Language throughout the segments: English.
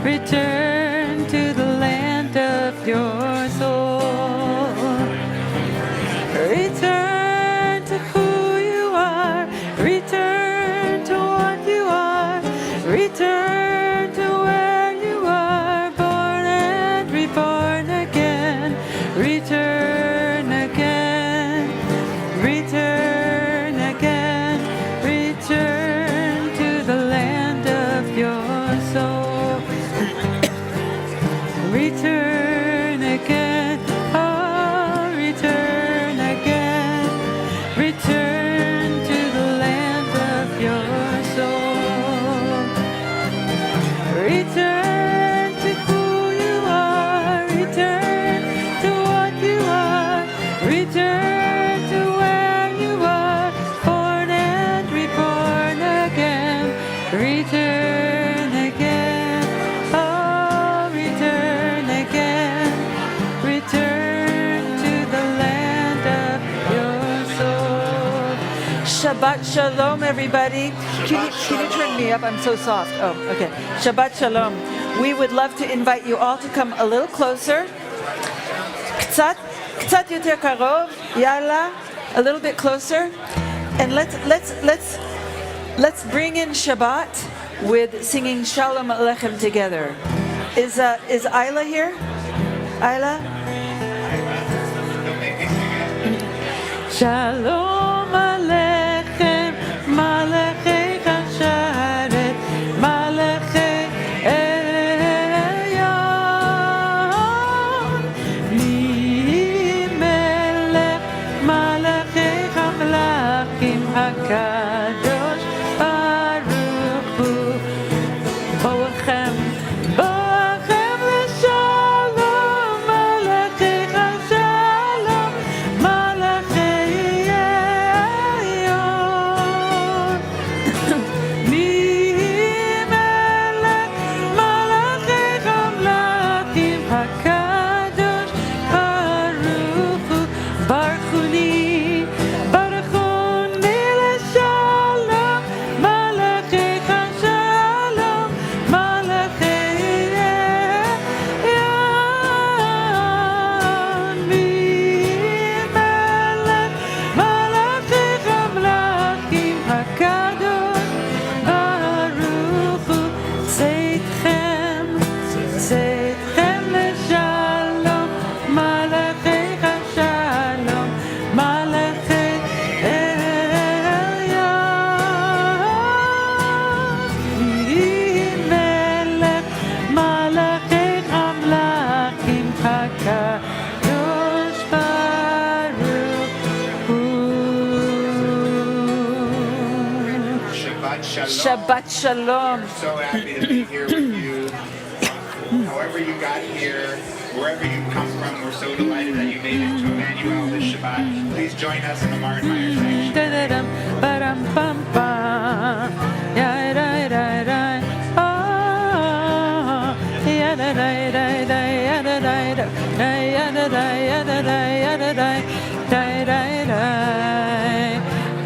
return to the land of your soul. Return to who you are, return to what you are, return to where you are, born and reborn again, return again, return again, return to the land of your soul. Return again, oh, return again, return to the land of your soul. Return to who you are, return to what you are, return to where you are, born and reborn again, return again, oh, return again, return to the land of your soul. Shabbat Shalom, everybody. Can you turn me up? I'm so soft. Oh, okay. Shabbat Shalom. We would love to invite you all to come a little closer. קצת יותר קרוב. Yalla, a little bit closer. And let's bring in Shabbat with singing Shalom Aleichem together. Is Isla here? Isla? Shalom Aleichem, Malachei Hasharet, Malachei Elyon, Mi Melech, Malachei Hamlachim HaKadosh Baruch Hu, Boachem, Boachem L'Shalom, Malachei Hashalom, Malachei Elyon, Mi Melech, Malachei Hamlachim HaKadosh Baruch Hu, Baruchuni, Baruchuni L'Shalom, Malachei Hashalom, Malachei Elyon, Mi Melech, Malachei Hamlachim HaKadosh Baruch Hu, Tzedchem L'Shalom, Malachei Hashalom, Malachei Elyon, Mi Melech, Malachei Hamlachim HaKadosh Baruch Hu. Shabbat Shalom. Shabbat Shalom. So happy to be here with you. However you got here, wherever you come from, we're so delighted that you made it to Emanu-El this Shabbat. Please join us in the Martin Meyer section. Da-da-dum, ba-dum, bum, bum. Ya-da-da-da. Oh, ya-da-da-da-da, ya-da-da-da. Ya-da-da, ya-da-da, ya-da-da. Da-da-da.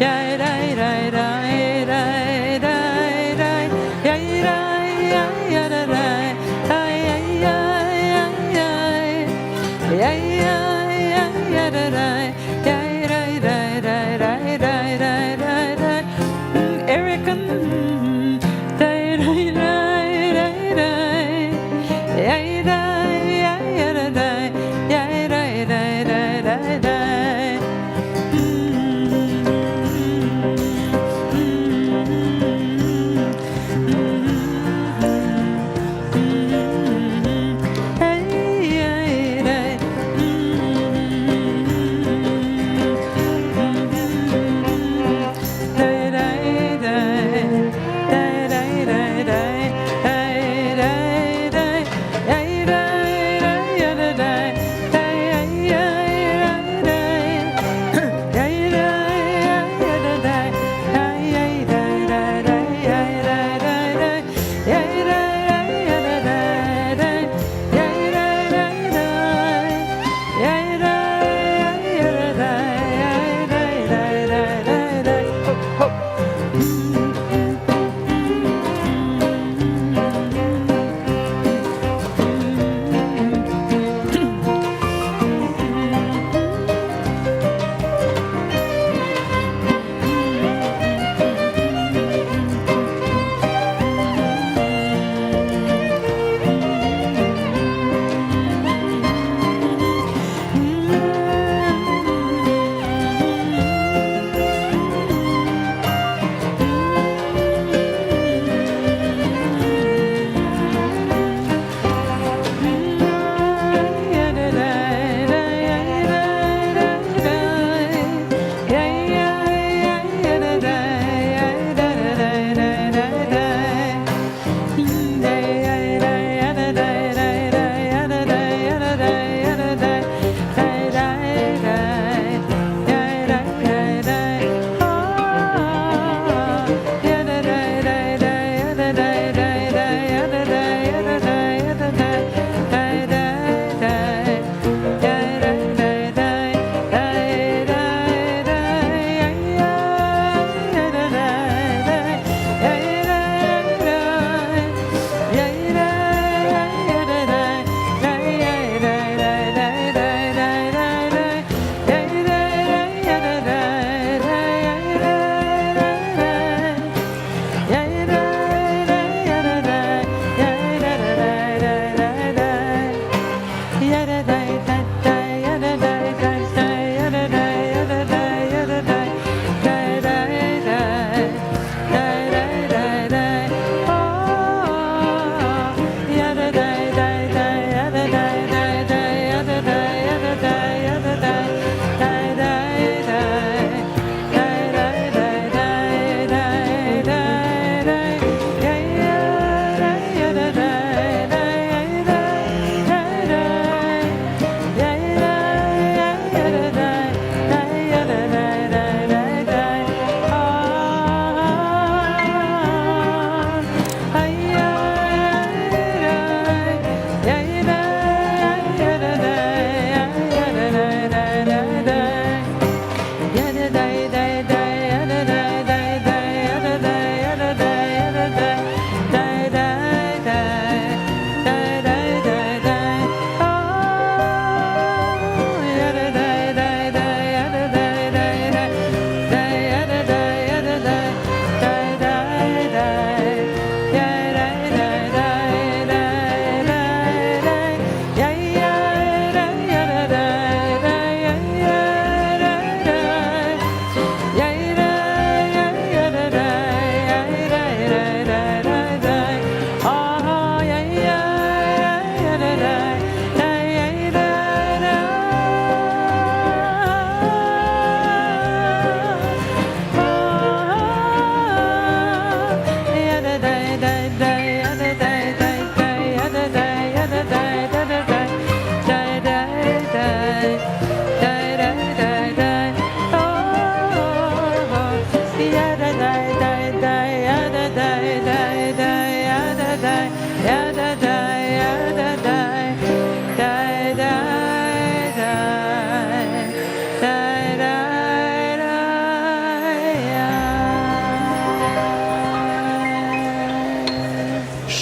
Ya-da-da-da, ya-da-da-da. Ya-da, ya-da-da. Eric,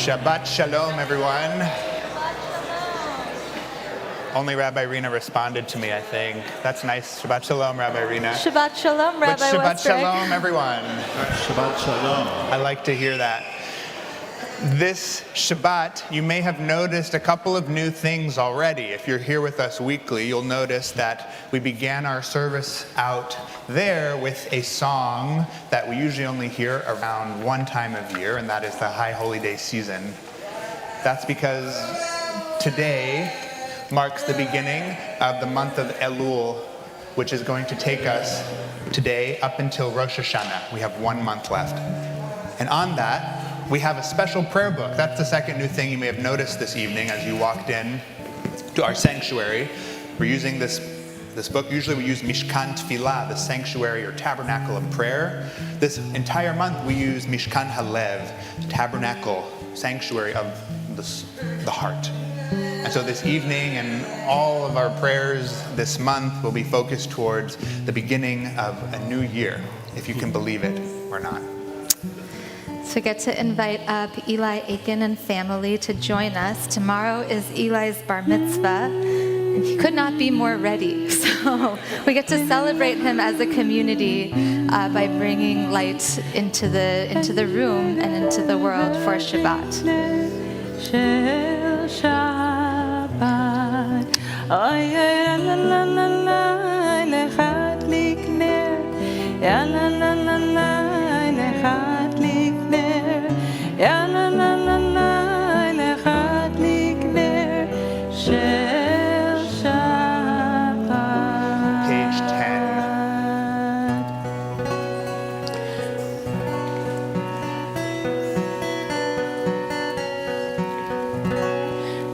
Shabbat Shalom, everyone. Only Rabbi Rena responded to me, I think. That's nice. Shabbat Shalom, Rabbi Rena. Shabbat Shalom, Rabbi But Shabbat Westbrook. Shalom, everyone. Shabbat Shalom. I like to hear that. This Shabbat, you may have noticed a couple of new things already. If you're here with us weekly, you'll notice that we began our service out there with a song that we usually only hear around one time of year, and that is the High Holy Day season. That's because today marks the beginning of the month of Elul, which is going to take us today up until Rosh Hashanah. We have 1 month left. And on that, we have a special prayer book. That's the second new thing you may have noticed this evening as you walked in to our sanctuary. We're using this book. Usually we use Mishkan Tfilah, the sanctuary or tabernacle of prayer. This entire month we use Mishkan Halev, tabernacle, sanctuary of the heart. And so this evening and all of our prayers this month will be focused towards the beginning of a new year, if you can believe it or not. So I get to invite up Eli Aiken and family to join us. Tomorrow is Eli's bar mitzvah, and he could not be more ready. So we get to celebrate him as a community by bringing light into the room and into the world for Shabbat. Page 10.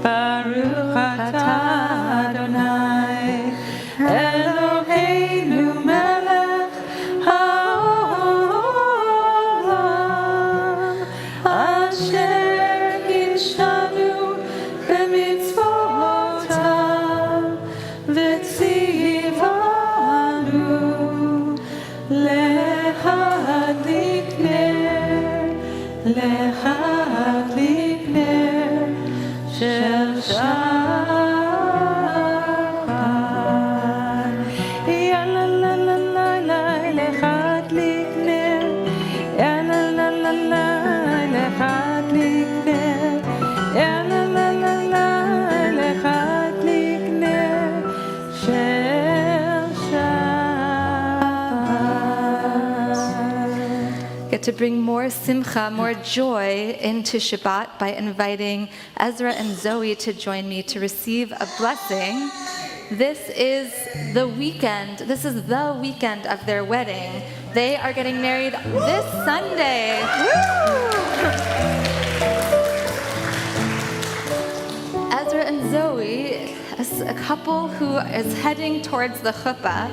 Baruch atah Adonai Eloheinu melech haolam asher kidshanu b'mitzvotav v'tzivanu lehadlik ner shel Shabbat. Ya la la la la la lehadlik ner. Ya la la la la lehadlik ner. Ya la la la la lehadlik ner shel Shabbat. Get to bring more simcha, more joy into Shabbat by inviting Ezra and Zoe to join me to receive a blessing. This is the weekend. This is the weekend of their wedding. They are getting married this Sunday. Woo! Ezra and Zoe, as a couple who is heading towards the chuppah,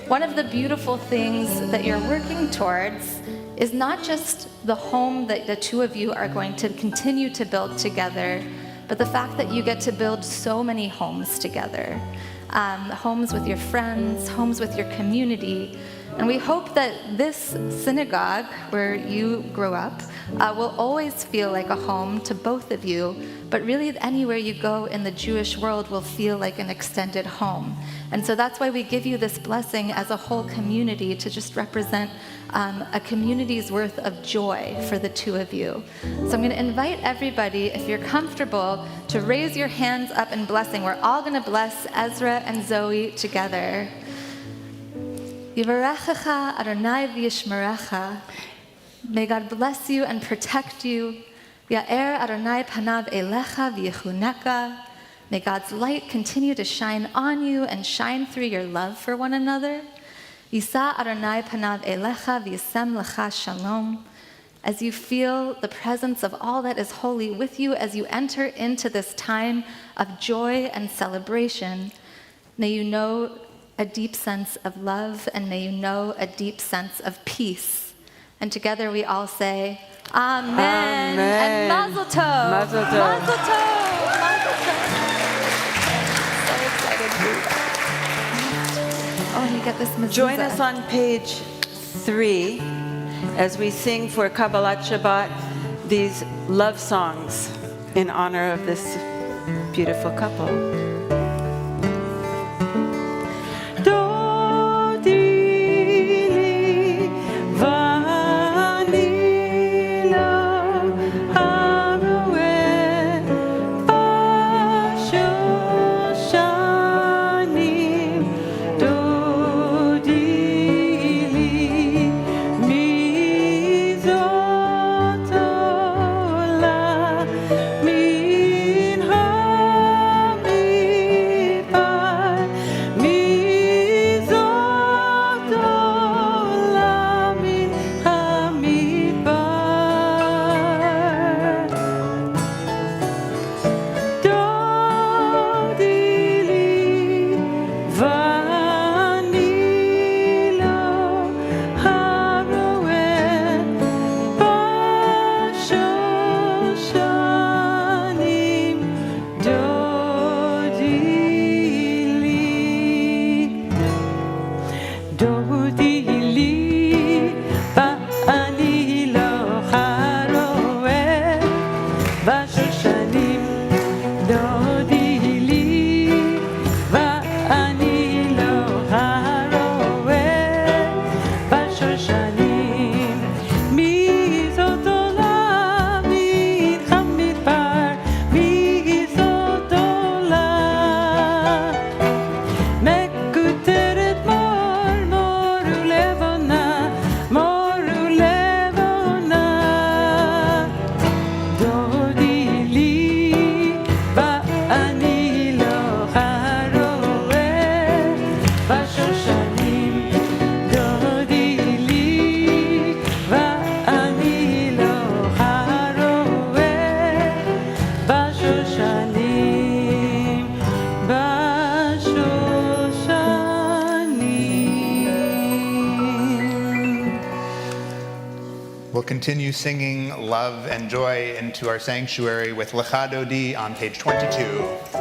one of the beautiful things that you're working towards is not just the home that the two of you are going to continue to build together, but the fact that you get to build so many homes together. Homes with your friends, homes with your community. And we hope that this synagogue, where you grew up, will always feel like a home to both of you, but really anywhere you go in the Jewish world will feel like an extended home. And so that's why we give you this blessing as a whole community to just represent a community's worth of joy for the two of you. So I'm going to invite everybody, if you're comfortable, to raise your hands up in blessing. We're all going to bless Ezra and Zoe together. Yivarechecha Adonai v'yishmerecha. May God bless you and protect you. Ya'er Adonai panav elecha v'yechuneka. May God's light continue to shine on you and shine through your love for one another. Yisa Adonai panav elecha v'yasem lecha shalom. As you feel the presence of all that is holy with you as you enter into this time of joy and celebration, may you know a deep sense of love, and may you know a deep sense of peace. And together we all say, Amen. And Mazel Tov. Mazel tov. Mazel Tov. Mazel Tov. So excited. Oh, and you get this mezuzah. Join us on page 3 as we sing for Kabbalat Shabbat these love songs in honor of this beautiful couple. We'll continue singing love and joy into our sanctuary with Lecha Dodi on page 22.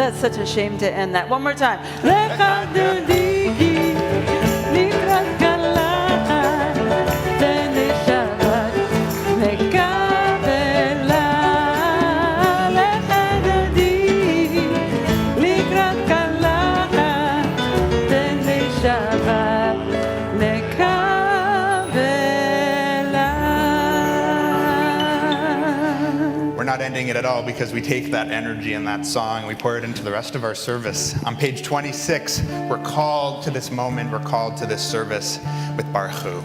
that's such a shame to end that. One more time. Lecha dodiki, likrat kala, tene Shabbat, mekabela. Lecha dodiki, likrat kala, tene Shabbat, mekabela. We're not ending it at all because we take that energy and that song, we pour it into the rest of our service. On page 26, we're called to this moment, we're called to this service with Baruch Hu.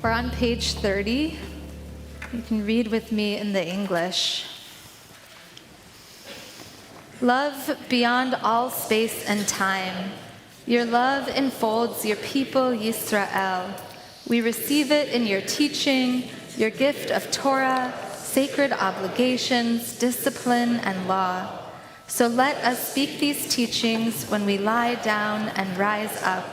We're on page 30. You can read with me in the English. Love beyond all space and time. Your love enfolds your people, Yisrael. We receive it in your teaching, your gift of Torah, sacred obligations, discipline, and law. So let us speak these teachings when we lie down and rise up,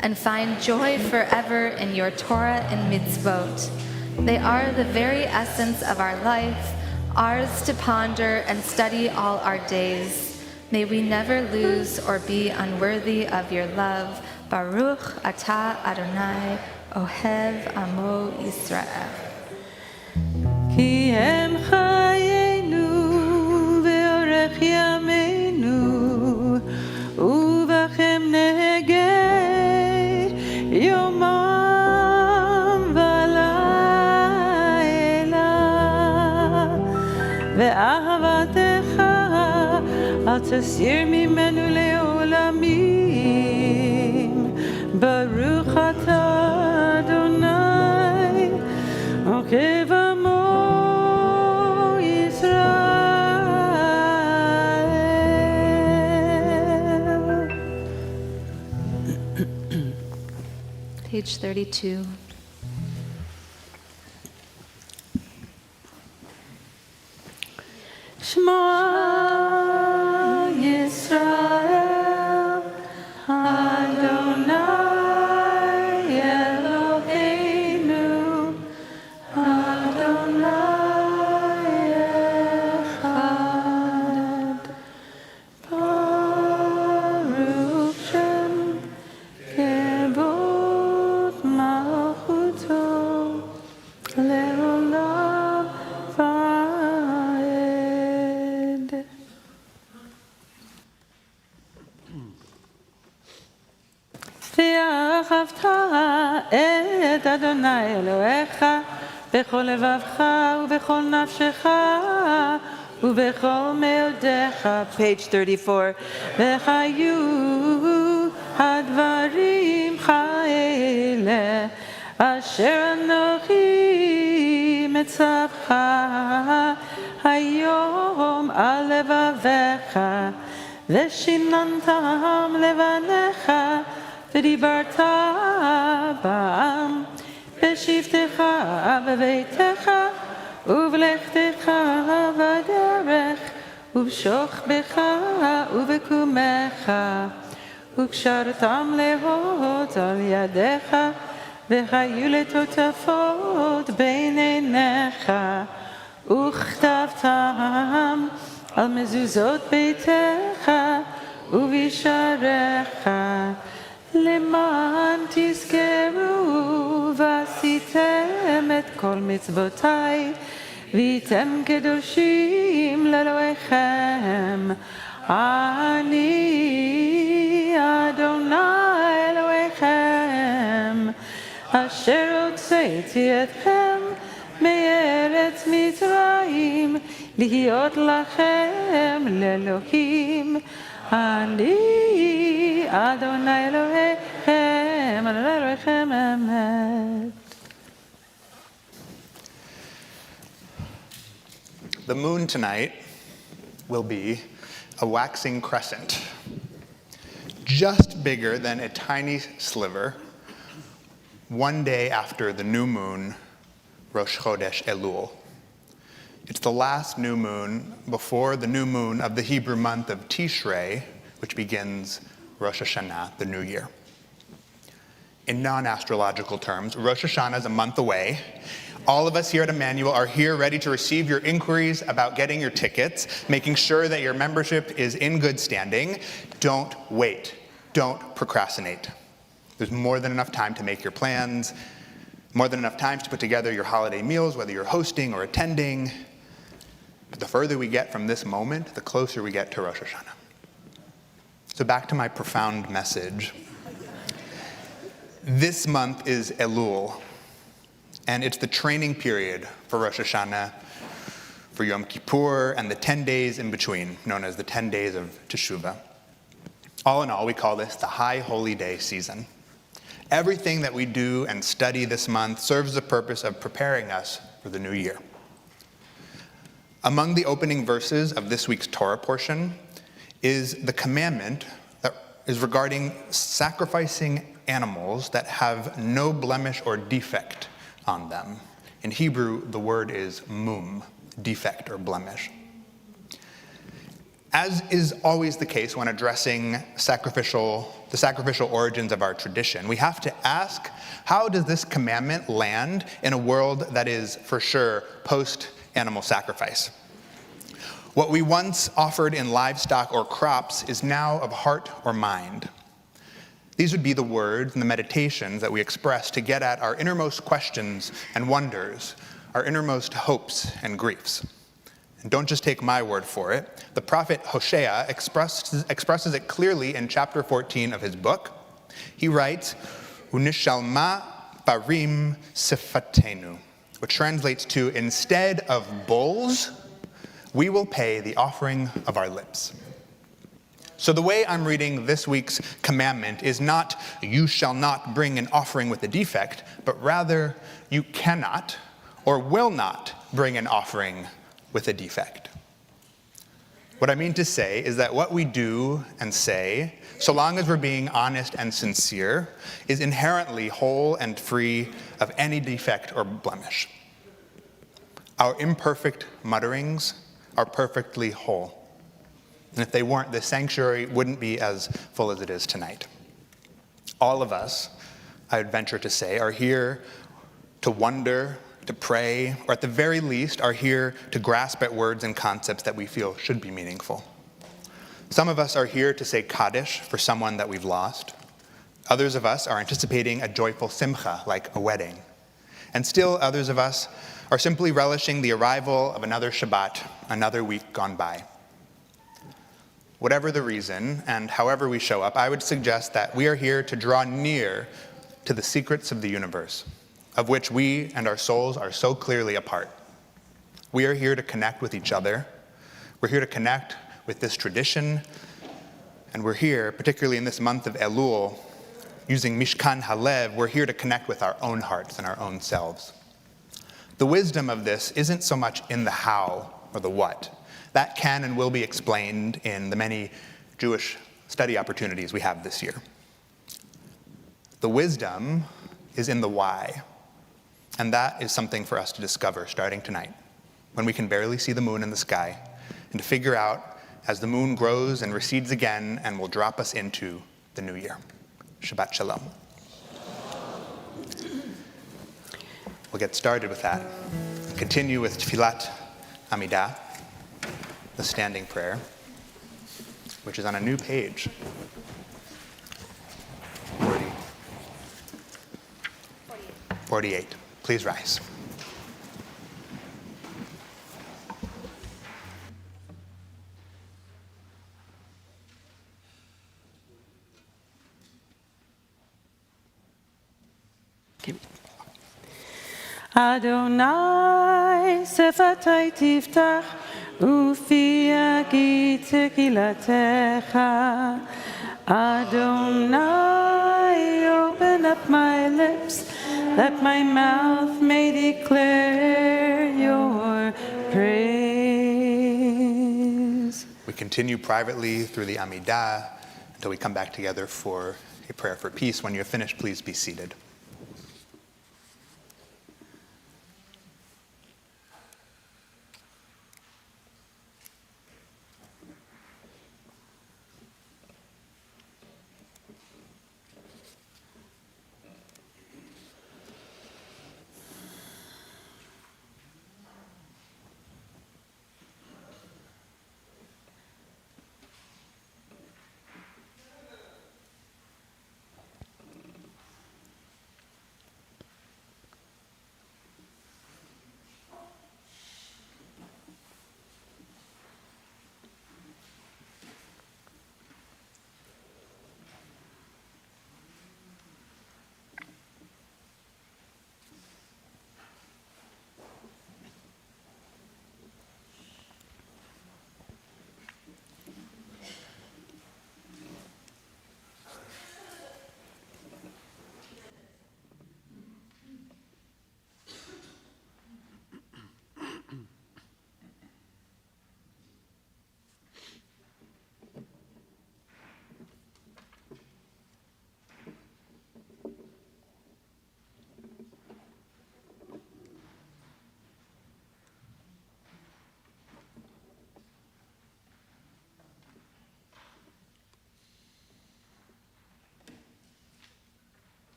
and find joy forever in your Torah and mitzvot. They are the very essence of our life, ours to ponder and study all our days. May we never lose or be unworthy of your love. Baruch atah Adonai, Ohev Amo Yisrael. Ki hem chayenu ve'orech yameinu uvachem negei yomam v'layla ve'ahavatecha al tasir mimenu le'olamim Baruch atah Adonai Okev Amo Page 32. Shema Yisrael Adonai Eloheinu Adonai Echad Baruch Shem Kebod Malchuto Leolam Vaed. ואהבת את אדוני אלוהיך בכל לבבך ובכל נפשך ובכל מאודיך. Page 34. וחיו הדברים האלה אשר אנוכי מצווך היום על לבביך ושיננתם לבניך ודיברת בם בשבתך בביתך ובלכתך בדרך ובשוכבך ובקומך וקשרתם להות על ידיך והיו לטוטפות בין עיניך וכתבתם על מזוזות ביתך ובשעריך למען תזכרו ועשיתם את כל מצוותיי והייתם קדושים לאלוהיכם אני אדוני אלוהיכם אשר הוצאתי אתכם מארץ מצרים להיות לכם לאלוהים אני אדוני אלוהיכם אדוני אלוהיכם אמת. The moon tonight will be a waxing crescent, just bigger than a tiny sliver, one day after the new moon, Rosh Chodesh Elul. It's the last new moon before the new moon of the Hebrew month of Tishrei, which begins Rosh Hashanah, the new year. In non-astrological terms, Rosh Hashanah is a month away. All of us here at Emanu-El are here ready to receive your inquiries about getting your tickets, making sure that your membership is in good standing. Don't wait. Don't procrastinate. There's more than enough time to make your plans, more than enough time to put together your holiday meals, whether you're hosting or attending. But the further we get from this moment, the closer we get to Rosh Hashanah. So back to my profound message. This month is Elul, and it's the training period for Rosh Hashanah, for Yom Kippur, and the 10 days in between, known as the 10 days of Teshuvah. All in all, we call this the High Holy Day season. Everything that we do and study this month serves the purpose of preparing us for the new year. Among the opening verses of this week's Torah portion is the commandment that is regarding sacrificing animals that have no blemish or defect on them. In Hebrew, the word is mum, defect or blemish. As is always the case when addressing the sacrificial origins of our tradition, we have to ask, how does this commandment land in a world that is, for sure, post-animal sacrifice? What we once offered in livestock or crops is now of heart or mind. These would be the words and the meditations that we express to get at our innermost questions and wonders, our innermost hopes and griefs. And don't just take my word for it. The prophet Hosea expresses it clearly in chapter 14 of his book. He writes, Unishalma parim sifatenu, which translates to, instead of bulls, we will pay the offering of our lips. So the way I'm reading this week's commandment is not, you shall not bring an offering with a defect, but rather, you cannot or will not bring an offering with a defect. What I mean to say is that what we do and say, so long as we're being honest and sincere, is inherently whole and free of any defect or blemish. Our imperfect mutterings are perfectly whole. And if they weren't, the sanctuary wouldn't be as full as it is tonight. All of us, I would venture to say, are here to wonder, to pray, or at the very least are here to grasp at words and concepts that we feel should be meaningful. Some of us are here to say Kaddish for someone that we've lost. Others of us are anticipating a joyful simcha, like a wedding. And still others of us are simply relishing the arrival of another Shabbat, another week gone by. Whatever the reason, and however we show up, I would suggest that we are here to draw near to the secrets of the universe, of which we and our souls are so clearly a part. We are here to connect with each other. We're here to connect with this tradition. And we're here, particularly in this month of Elul, using Mishkan Halev, we're here to connect with our own hearts and our own selves. The wisdom of this isn't so much in the how or the what. That can and will be explained in the many Jewish study opportunities we have this year. The wisdom is in the why. And that is something for us to discover starting tonight, when we can barely see the moon in the sky, and to figure out as the moon grows and recedes again and will drop us into the new year. Shabbat Shalom. We'll get started with that. Continue with Tfilat Amidah, the standing prayer, which is on a new page. 48. Please rise. Adonai sefatai tiftach ufi yagid tekilatecha. Adonai, open up my lips, that my mouth may declare your praise. We continue privately through the Amidah until we come back together for a prayer for peace. When you're finished, please be seated.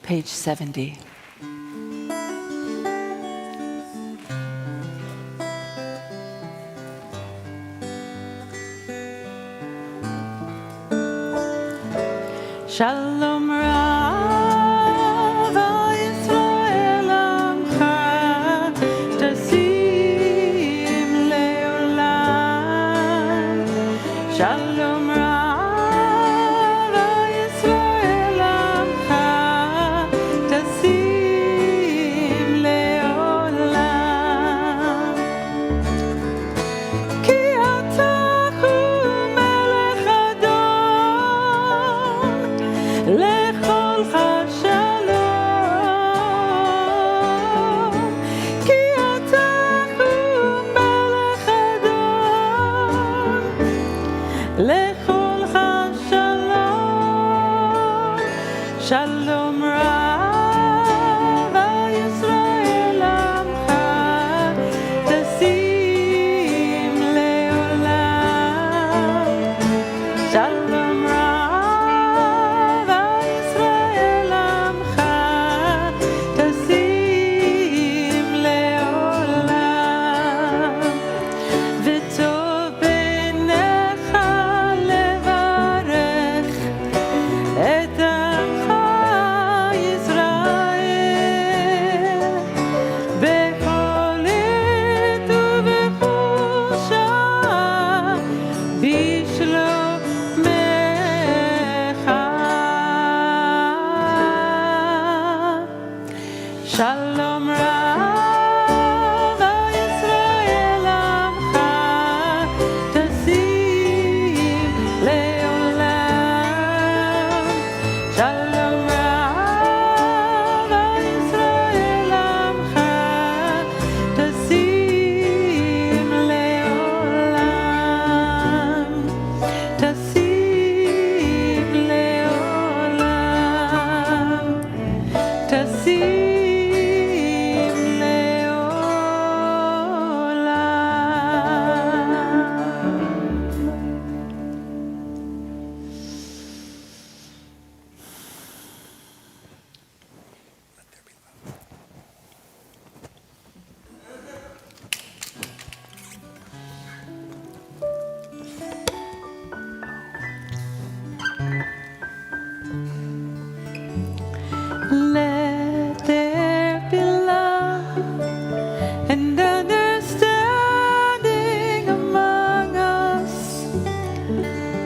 Page 70. Shalom Rav al Yisrael Amcha Tasim Leolam. Shalom Rav al Yisrael Amcha Tasim Leolam. Ki ata hu melech Adon lechol shalom. Ki ata hu melech Adon lechol shalom. Shalom Rav al Yisrael Amcha Tasim Leolam. Shalom Rav al Yisrael Amcha Tasim Leolam. V'tov b'necha levarech et amcha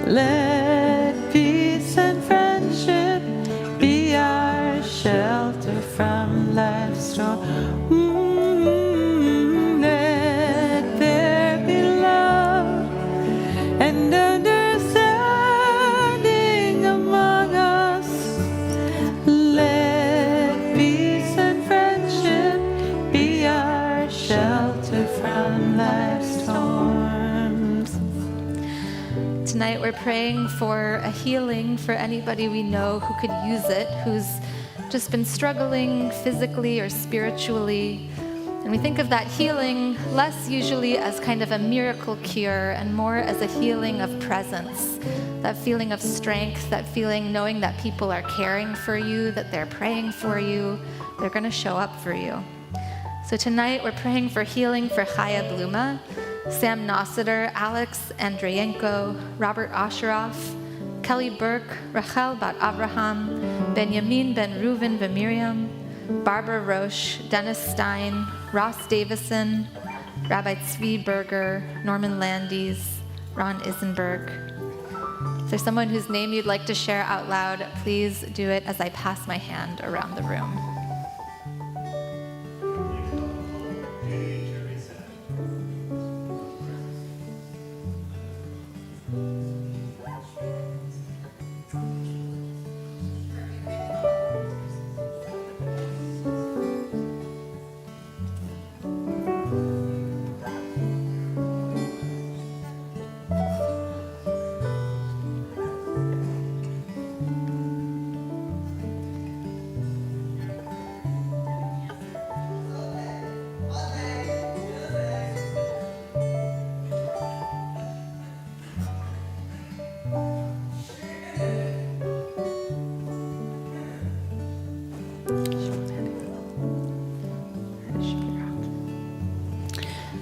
Let peace and friendship be our shelter from life's storm. Let there be love and understanding among us. Let peace and friendship be our shelter from life's storms. Tonight we're praying for a healing for anybody we know who could use it, who's just been struggling physically or spiritually. And we think of that healing less usually as kind of a miracle cure and more as a healing of presence, that feeling of strength, that feeling knowing that people are caring for you, that they're praying for you, they're going to show up for you. So tonight we're praying for healing for Chaya Bluma, Sam Nossiter, Alex Andreyenko, Robert Osheroff, Kelly Burke, Rachel Bat Abraham, Benjamin Ben Reuven Miriam, Barbara Roche, Dennis Stein, Ross Davison, Rabbi Tzvi Berger, Norman Landis, Ron Isenberg. Is there someone whose name you'd like to share out loud? Please do it as I pass my hand around the room.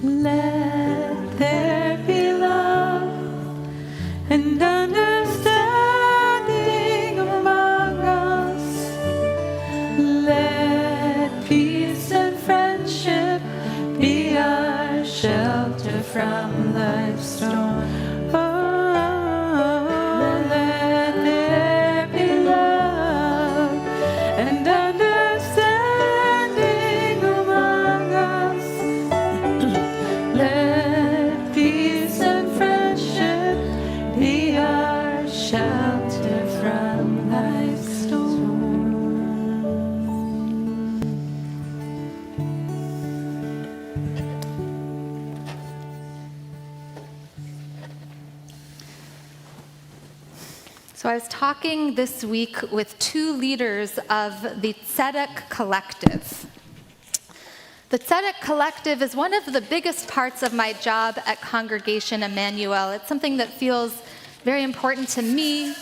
Let there be love and understanding among us. Let peace and friendship be our shelter from life's storm. Oh, let there be love and understanding among us. Let peace and friendship be our shelter from life's storm. So I was talking this week with two leaders of the Tzedek Collective. The Tzedek Collective is one of the biggest parts of my job at Congregation Emanu-El. It's something that feels very important to me,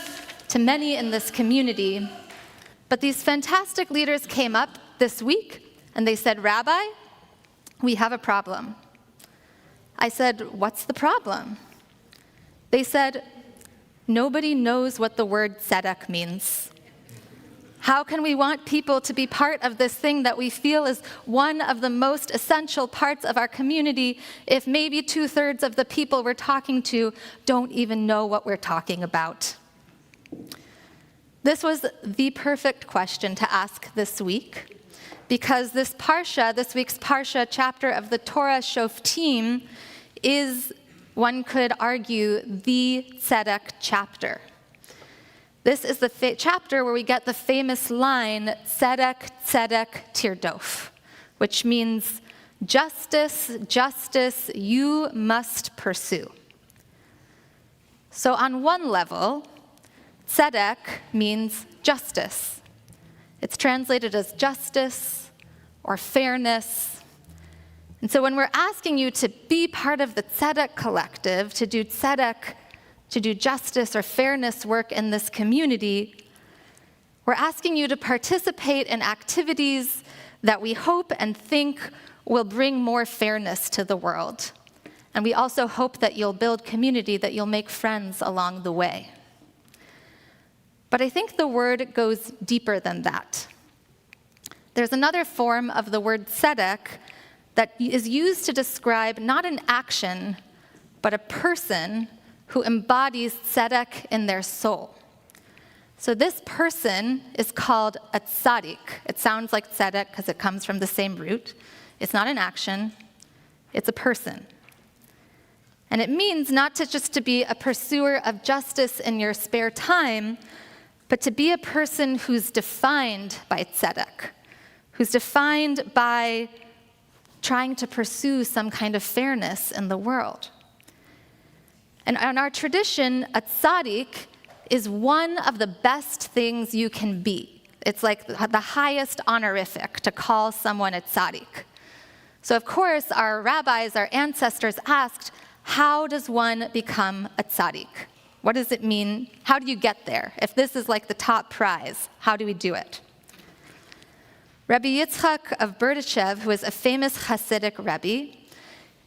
to many in this community. But these fantastic leaders came up this week and they said, "Rabbi, we have a problem." I said, "What's the problem?" They said, "Nobody knows what the word tzedek means. How can we want people to be part of this thing that we feel is one of the most essential parts of our community if maybe 2/3 of the people we're talking to don't even know what we're talking about?" This was the perfect question to ask this week, because this week's Parsha chapter of the Torah Shoftim, is, one could argue, the Tzedek chapter. This is the chapter where we get the famous line, Tzedek, Tzedek, Tirdof, which means justice, justice, you must pursue. So on one level, Tzedek means justice. It's translated as justice or fairness. And so when we're asking you to be part of the Tzedek Collective, to do tzedek, to do justice or fairness work in this community, we're asking you to participate in activities that we hope and think will bring more fairness to the world. And we also hope that you'll build community, that you'll make friends along the way. But I think the word goes deeper than that. There's another form of the word tzedek that is used to describe not an action, but a person who embodies tzedek in their soul. So this person is called a tzaddik. It sounds like tzedek because it comes from the same root. It's not an action, it's a person. And it means not to be a pursuer of justice in your spare time, but to be a person who's defined by tzedek, who's defined by trying to pursue some kind of fairness in the world. And in our tradition, a tzaddik is one of the best things you can be. It's like the highest honorific to call someone a tzaddik. So of course, our rabbis, our ancestors asked, how does one become a tzaddik? What does it mean? How do you get there? If this is like the top prize, how do we do it? Rabbi Yitzchak of Berditchev, who is a famous Hasidic Rebbe,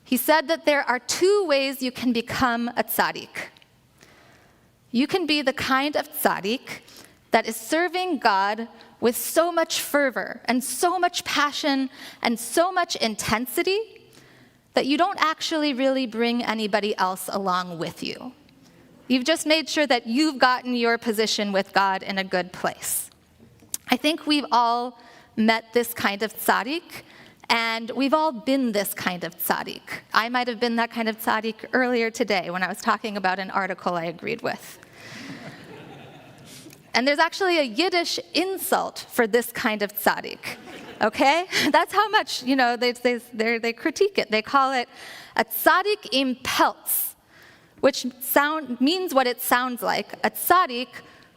he said that there are two ways you can become a tzaddik. You can be the kind of tzaddik that is serving God with so much fervor and so much passion and so much intensity that you don't actually really bring anybody else along with you. You've just made sure that you've gotten your position with God in a good place. I think we've all met this kind of tzaddik, and we've all been this kind of tzaddik. I might have been that kind of tzaddik earlier today when I was talking about an article I agreed with. And there's actually a Yiddish insult for this kind of tzaddik, okay? That's how much, they critique it. They call it a tzaddik im peltz, which means what it sounds like, a tzaddik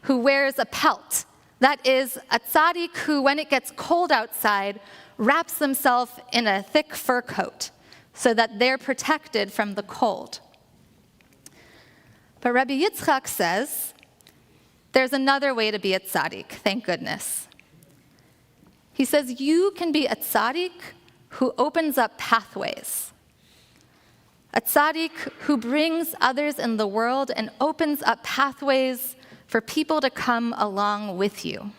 who wears a pelt. That is, a tzaddik who, when it gets cold outside, wraps themselves in a thick fur coat so that they're protected from the cold. But Rabbi Yitzchak says, there's another way to be a tzaddik, thank goodness. He says you can be a tzaddik who opens up pathways. A tzaddik who brings others in the world and opens up pathways for people to come along with you.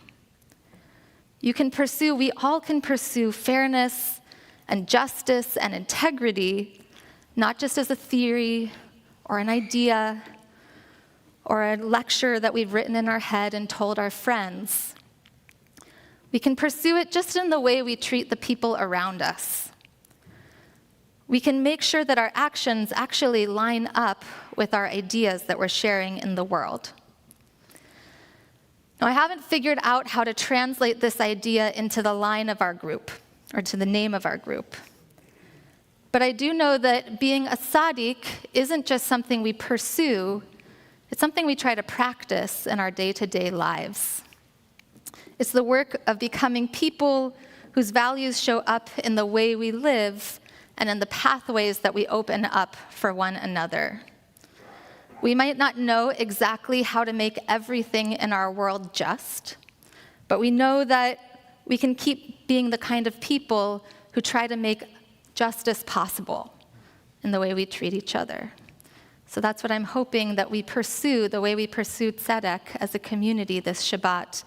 We all can pursue fairness and justice and integrity, not just as a theory or an idea or a lecture that we've written in our head and told our friends. We can pursue it just in the way we treat the people around us. We can make sure that our actions actually line up with our ideas that we're sharing in the world. Now, I haven't figured out how to translate this idea into the line of our group, or to the name of our group. But I do know that being a tzaddik isn't just something we pursue, it's something we try to practice in our day-to-day lives. It's the work of becoming people whose values show up in the way we live and in the pathways that we open up for one another. We might not know exactly how to make everything in our world just, but we know that we can keep being the kind of people who try to make justice possible in the way we treat each other. So that's what I'm hoping that we pursue, the way we pursue tzedek as a community this Shabbat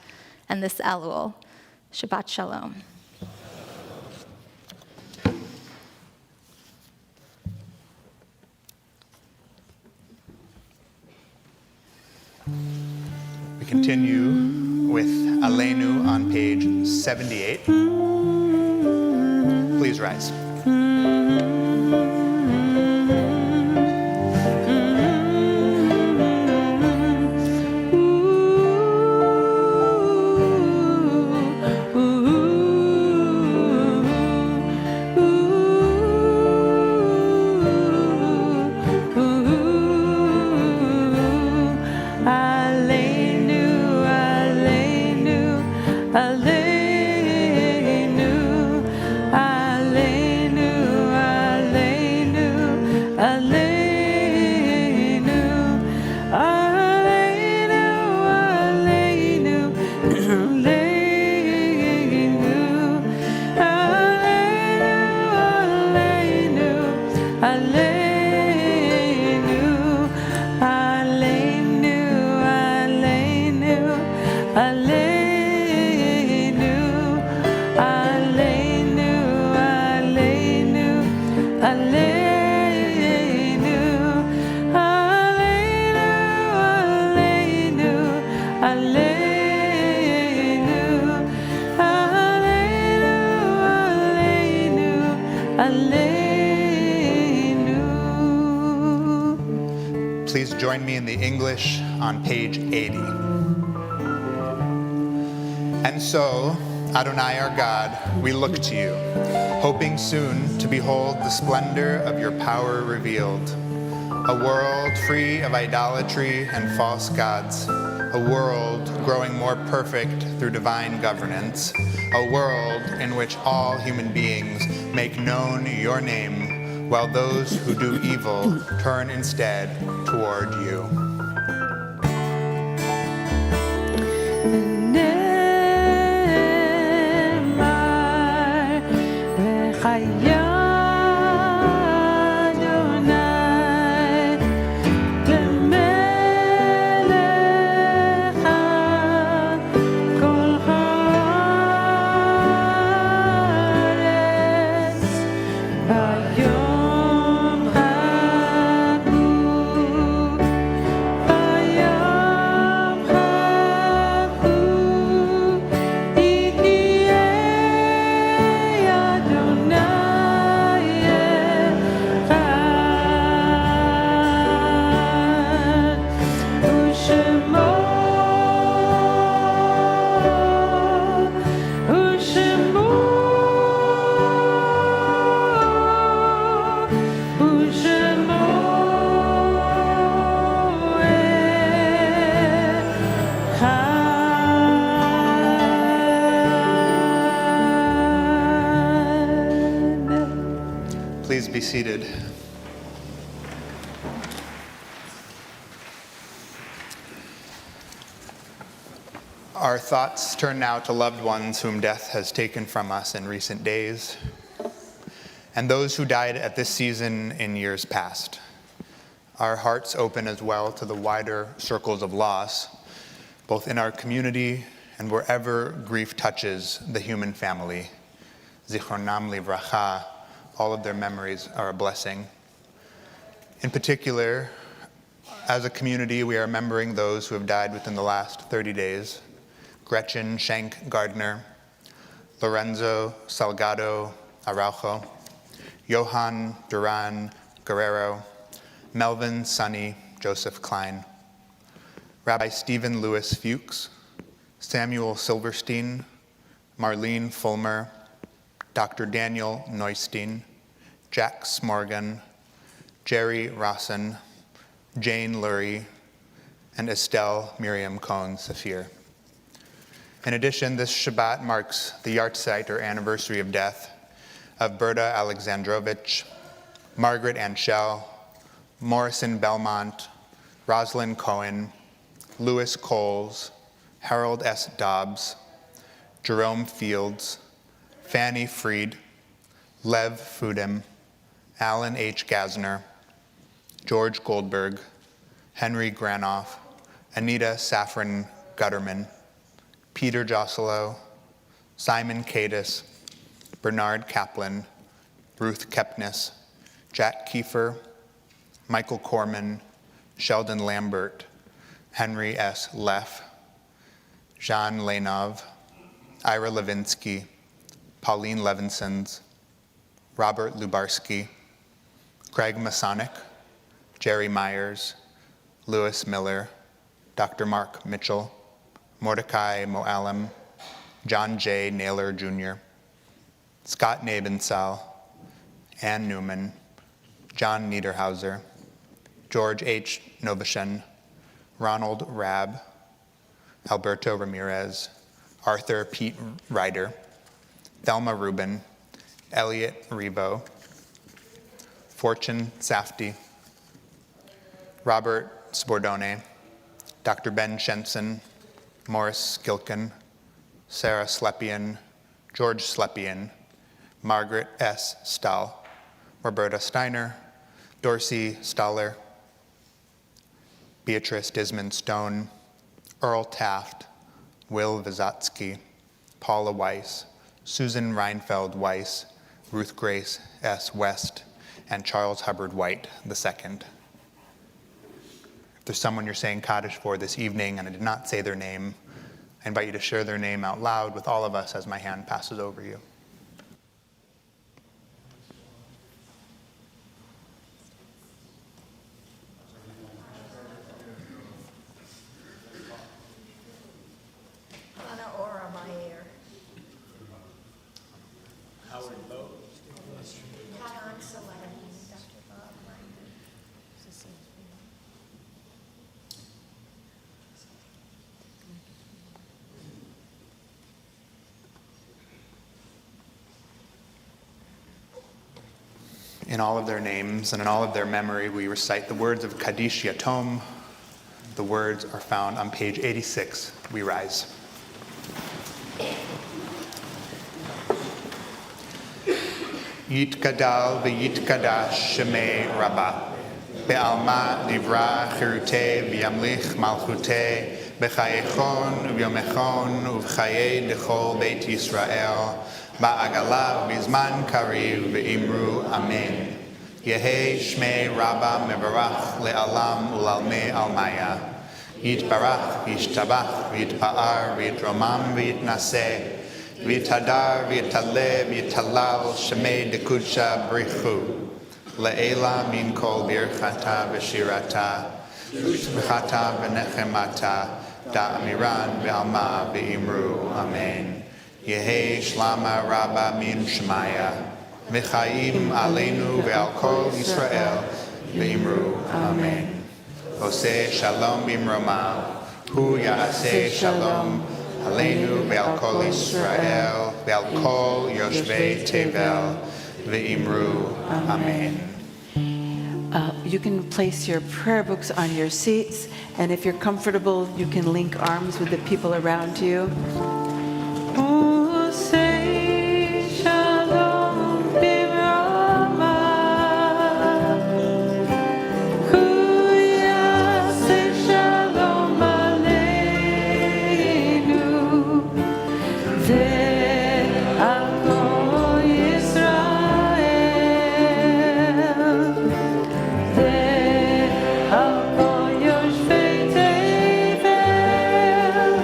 and this Elul. Shabbat Shalom. We continue with Aleinu on page 78. Please rise. Aleinu, Aleinu, Please join me in the English on page 80. And so, Adonai our God, we look to you, hoping soon to behold the splendor of your power revealed. A world free of idolatry and false gods. A world growing more perfect through divine governance. A world in which all human beings make known your name, while those who do evil turn instead toward you. Please be seated. Our thoughts turn now to loved ones whom death has taken from us in recent days, and those who died at this season in years past. Our hearts open as well to the wider circles of loss, both in our community and wherever grief touches the human family. Zichronam livracha, all of their memories are a blessing. In particular, as a community, we are remembering those who have died within the last 30 days. Gretchen Schenk Gardner, Lorenzo Salgado Araujo, Johan Duran Guerrero, Melvin Sonny Joseph Klein, Rabbi Stephen Lewis Fuchs, Samuel Silverstein, Marlene Fulmer, Dr. Daniel Neustein, Jack Smorgan, Jerry Rosson, Jane Lurie, and Estelle Miriam Cohen-Saphir. In addition, this Shabbat marks the yahrzeit or anniversary of death of Berta Alexandrovich, Margaret Anschel, Morrison Belmont, Rosalind Cohen, Louis Coles, Harold S. Dobbs, Jerome Fields, Fanny Freed, Lev Fudim, Alan H. Gasner, George Goldberg, Henry Granoff, Anita Safran Gutterman, Peter Joselo, Simon Cadis, Bernard Kaplan, Ruth Kepnes, Jack Kiefer, Michael Corman, Sheldon Lambert, Henry S. Leff, Jean Lenov, Ira Levinsky, Pauline Levinsons, Robert Lubarsky, Craig Masonic, Jerry Myers, Lewis Miller, Dr. Mark Mitchell, Mordecai Moalem, John J. Naylor Jr., Scott Nabensal, Ann Newman, John Niederhauser, George H. Novoshen, Ronald Rabb, Alberto Ramirez, Arthur Pete Ryder, Thelma Rubin, Elliot Revo, Fortune Safdie, Robert Sbordone, Dr. Ben Shenson, Morris Skilkin, Sarah Slepian, George Slepian, Margaret S. Stahl, Roberta Steiner, Dorsey Staller, Beatrice Dismond Stone, Earl Taft, Will Vizatsky, Paula Weiss, Susan Reinfeld Weiss, Ruth Grace S. West, and Charles Hubbard White II. there's someone you're saying Kaddish for this evening and I did not say their name, I invite you to share their name out loud with all of us as my hand passes over you. In all of their names and in all of their memory, we recite the words of Kaddish Yatom. The words are found on page 86. We rise. Yitgadal v'yitkadash shemei Rabbah. Be'alma divra chirute v'yamlich malchute. B'chayechon v'yomechon uv'chaye dechol Beit Yisrael. Ba'agala v'zman kariv v'imru amen. Yehe shmei Rabbah mevarach le'alam u'lalmei almaya. Yitbarach v'yishtabach v'yitpa'ar v'yitromam v'yitnaseh. V'yitadar v'yitaleh v'yitalal shemei dekudsha brichu. Le'ela min kol birchata v'shirata. V'chata v'nechemata. Da'amiran v'alma v'imru amen. Yehe shlama Rabbah min shemaya. V'chaim aleinu ve'al kol Yisrael v'imru amen. Oseh shalom b'imroma. Hu ya'aseh shalom aleinu ve'al kol Yisrael ve'al kol yoshvei tevel v'imru amen. You can place your prayer books on your seats, and if you're comfortable, you can link arms with the people around you. Say shalom b'imroma. Huya say shalom aleinu. Ve'al kol Yisrael. Ve'al kol yoshvei tevel.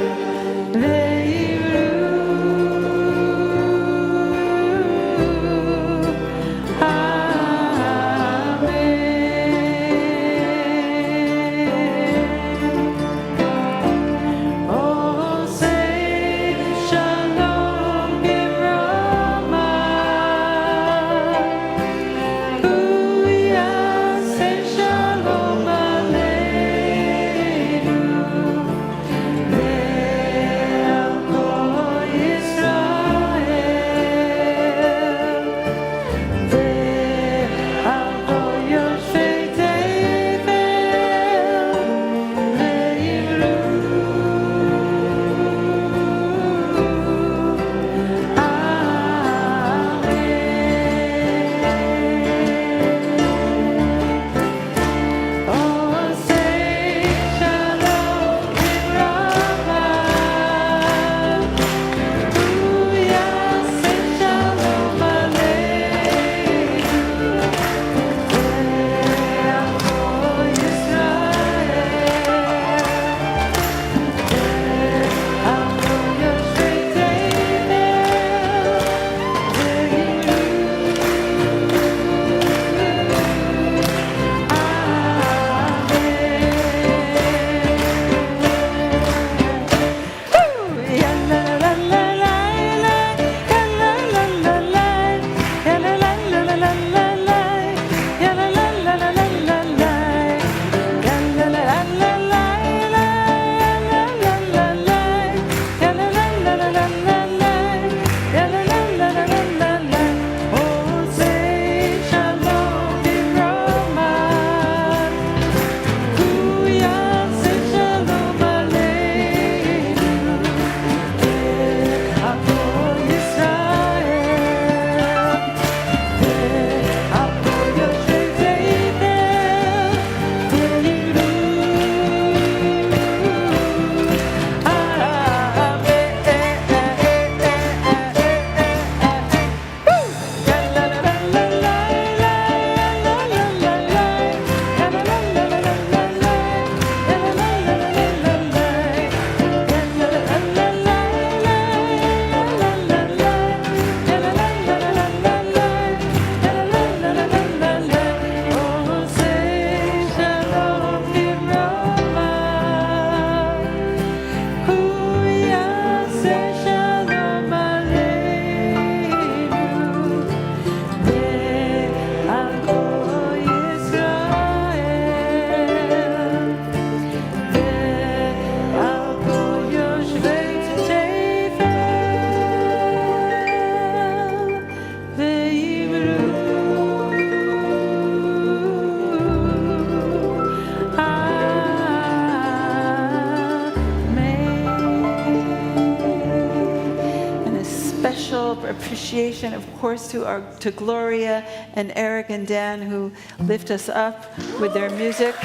appreciation, of course, to Gloria and Eric and Dan, who lift us up with their music.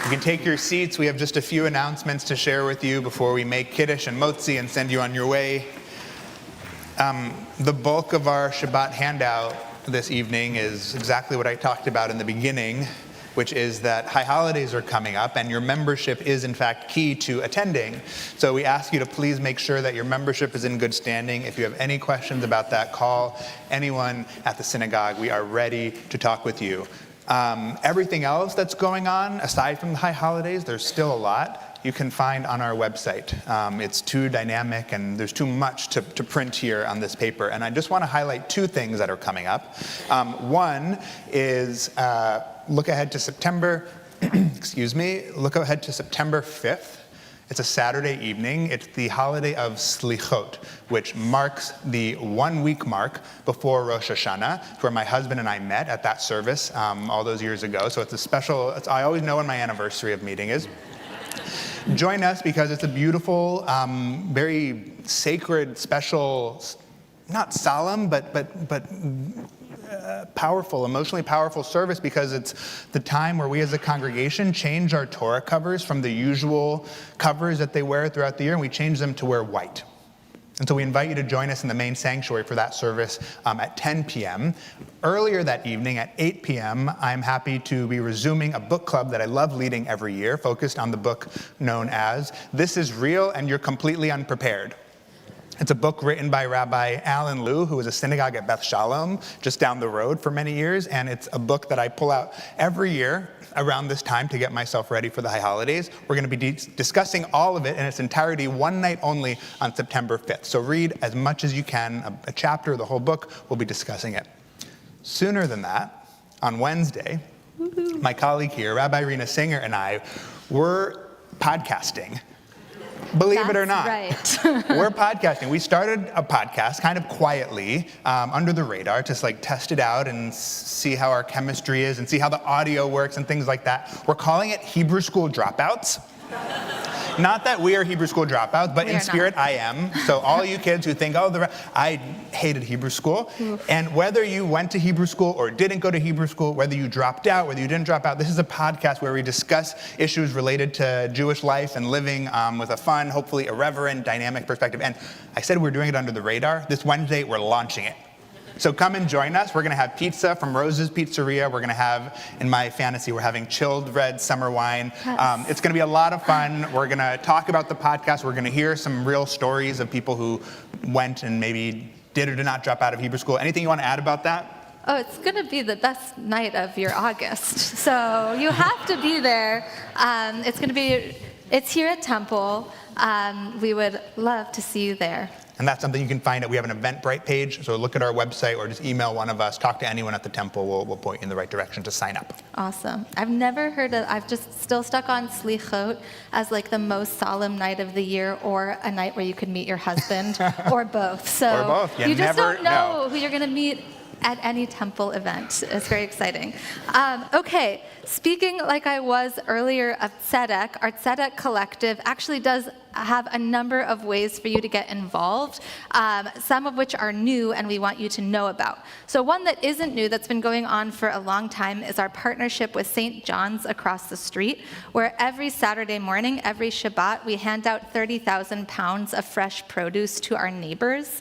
You can take your seats. We have just a few announcements to share with you before we make Kiddush and Motzi and send you on your way. The bulk of our Shabbat handout this evening is exactly what I talked about in the beginning, which is that high holidays are coming up and your membership is in fact key to attending. So we ask you to please make sure that your membership is in good standing. If you have any questions about that, call anyone at the synagogue. We are ready to talk with you. Everything else that's going on, aside from the high holidays, there's still a lot you can find on our website. It's too dynamic and there's too much to print here on this paper. And I just want to highlight two things that are coming up. One is look ahead to September, look ahead to September 5th. It's a Saturday evening. It's the holiday of Slichot, which marks the 1 week mark before Rosh Hashanah, where my husband and I met at that service all those years ago. So it's a special, I always know when my anniversary of meeting is. Join us because it's a beautiful, very sacred, special, not solemn, but powerful, emotionally powerful service, because it's the time where we as a congregation change our Torah covers from the usual covers that they wear throughout the year, and we change them to wear white. And so we invite you to join us in the main sanctuary for that service at 10 p.m. Earlier that evening at 8 p.m., I'm happy to be resuming a book club that I love leading every year, focused on the book known as This Is Real and You're Completely Unprepared. It's a book written by Rabbi Alan Liu, who was a synagogue at Beth Shalom, just down the road for many years. And it's a book that I pull out every year around this time to get myself ready for the high holidays. We're going to be discussing all of it in its entirety one night only on September 5th. So read as much as you can, a chapter, the whole book. We'll be discussing it. Sooner than that, on Wednesday, my colleague here, Rabbi Rena Singer, and I were podcasting. Believe it or not. That's right. We're podcasting. We started a podcast kind of quietly, under the radar, just like test it out and see how our chemistry is and see how the audio works and things like that. We're calling it Hebrew School Dropouts. Not that we are Hebrew School dropouts, but in spirit I am. So all you kids who think, I hated Hebrew school. Oof. And whether you went to Hebrew school or didn't go to Hebrew school, whether you dropped out, whether you didn't drop out, this is a podcast where we discuss issues related to Jewish life and living with a fun, hopefully irreverent, dynamic perspective. And I said we're doing it under the radar. This Wednesday, we're launching it. So come and join us. We're going to have pizza from Rose's Pizzeria. We're going to have, in my fantasy, we're having chilled red summer wine. Yes. It's going to be a lot of fun. We're going to talk about the podcast. We're going to hear some real stories of people who went and maybe did or did not drop out of Hebrew school. Anything you want to add about that? Oh, it's going to be the best night of your August. So you have to be there. It's here at Temple. We would love to see you there. And that's something you can find we have an Eventbrite page, so look at our website or just email one of us, talk to anyone at the temple, we'll point you in the right direction to sign up. Awesome. I've never heard of, I've just still stuck on Slichot as like the most solemn night of the year, or a night where you could meet your husband, or both. So or both. You just don't know who you're going to meet at any temple event. It's very exciting. Okay, speaking like I was earlier of Tzedek, our Tzedek collective actually does have a number of ways for you to get involved, some of which are new and we want you to know about. So one that isn't new, that's been going on for a long time, is our partnership with St. John's across the street, where every Saturday morning, every Shabbat, we hand out 30,000 pounds of fresh produce to our neighbors.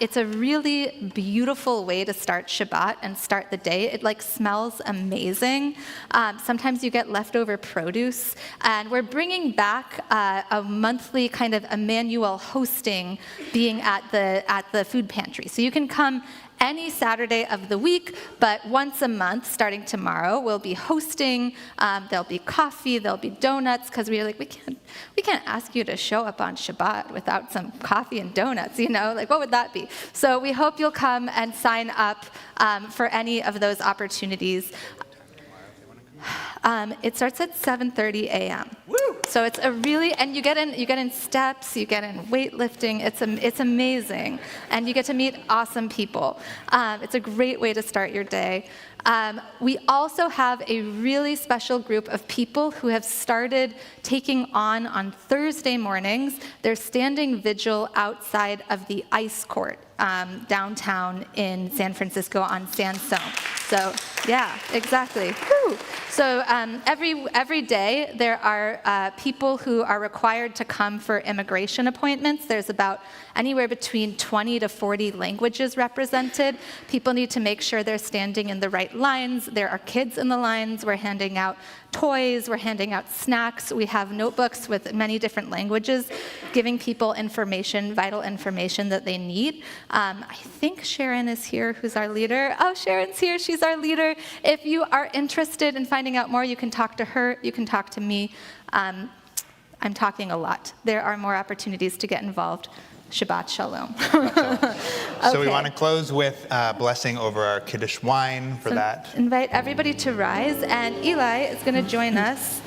It's a really beautiful way to start Shabbat and start the day. It smells amazing. Sometimes you get leftover produce, and we're bringing back a monthly kind of Emanu-El hosting being at the food pantry. So you can come any Saturday of the week, but once a month, starting tomorrow, we'll be hosting. There'll be coffee, there'll be donuts, because we're we can't ask you to show up on Shabbat without some coffee and donuts, what would that be? So we hope you'll come and sign up for any of those opportunities. It starts at 7:30 a.m. Woo! So it's a really, and you get in steps, you get in weightlifting. It's amazing, and you get to meet awesome people. It's a great way to start your day. We also have a really special group of people who have started taking on Thursday mornings. They're standing vigil outside of the ice court downtown in San Francisco on Sandstone. So yeah, exactly. Woo. So every day there are people who are required to come for immigration appointments. There's about anywhere between 20 to 40 languages represented. People need to make sure they're standing in the right lines. There are kids in the lines. We're handing out toys. We're handing out snacks. We have notebooks with many different languages, giving people information, vital information that they need. I think Sharon is here, who's our leader. Oh, Sharon's here. She's our leader. If you are interested in finding out more, you can talk to her. You can talk to me. I'm talking a lot. There are more opportunities to get involved. Shabbat Shalom. So we want to close with blessing over our Kiddush wine for that. Invite everybody to rise, and Eli is going to join us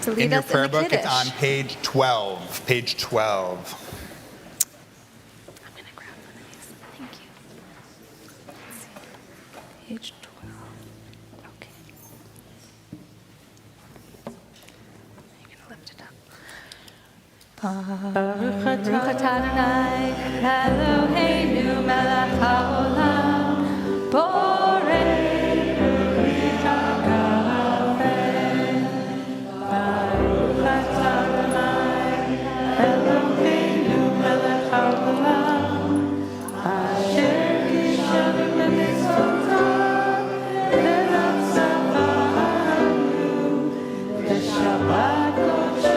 to lead In your us prayer in the book, Kiddush. it's on page 12. Page 12. I'm going to grab one of these. Thank you. Let's see. Page 12. Okay. You're going to lift it up. Baruch atah Adonai, Eloheinu melech haolam, borei brit hagafen. Baruch atah Adonai, Eloheinu melech haolam, asher kishanu b'mitzvotav, v'ratzavanu, v'shabbat kodsho.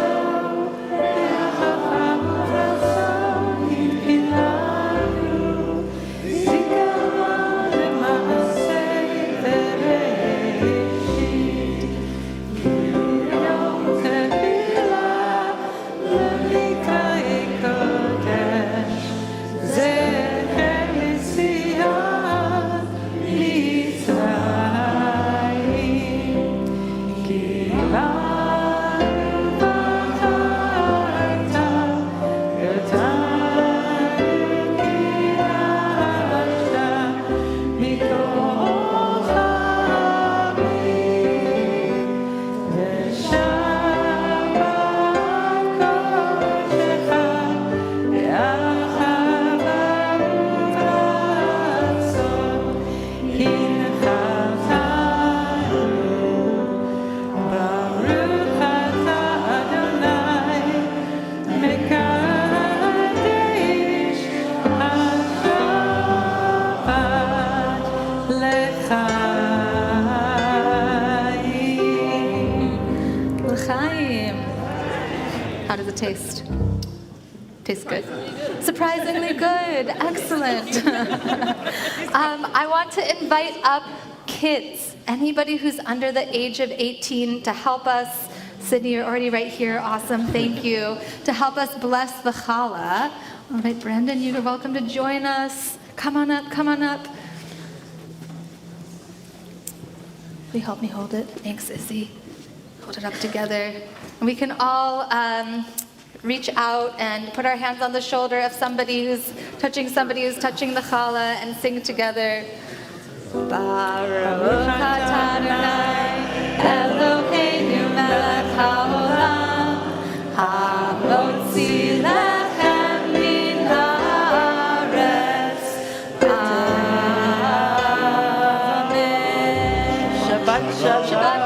How does it taste? Tastes good. Surprisingly good. Excellent. I want to invite up kids, anybody who's under the age of 18, to help us. Sydney, you're already right here. Awesome. Thank you. To help us bless the challah. All right, Brandon, you're welcome to join us. Come on up. Come on up. Will you help me hold it? Thanks, Izzy. Hold it up together. And we can all reach out and put our hands on the shoulder of somebody who's touching the challah and sing together. Baruch atah Adonai, Eloheinu melech haolam, hamotzi lechem min haaretz. Amen. Shabbat shalom.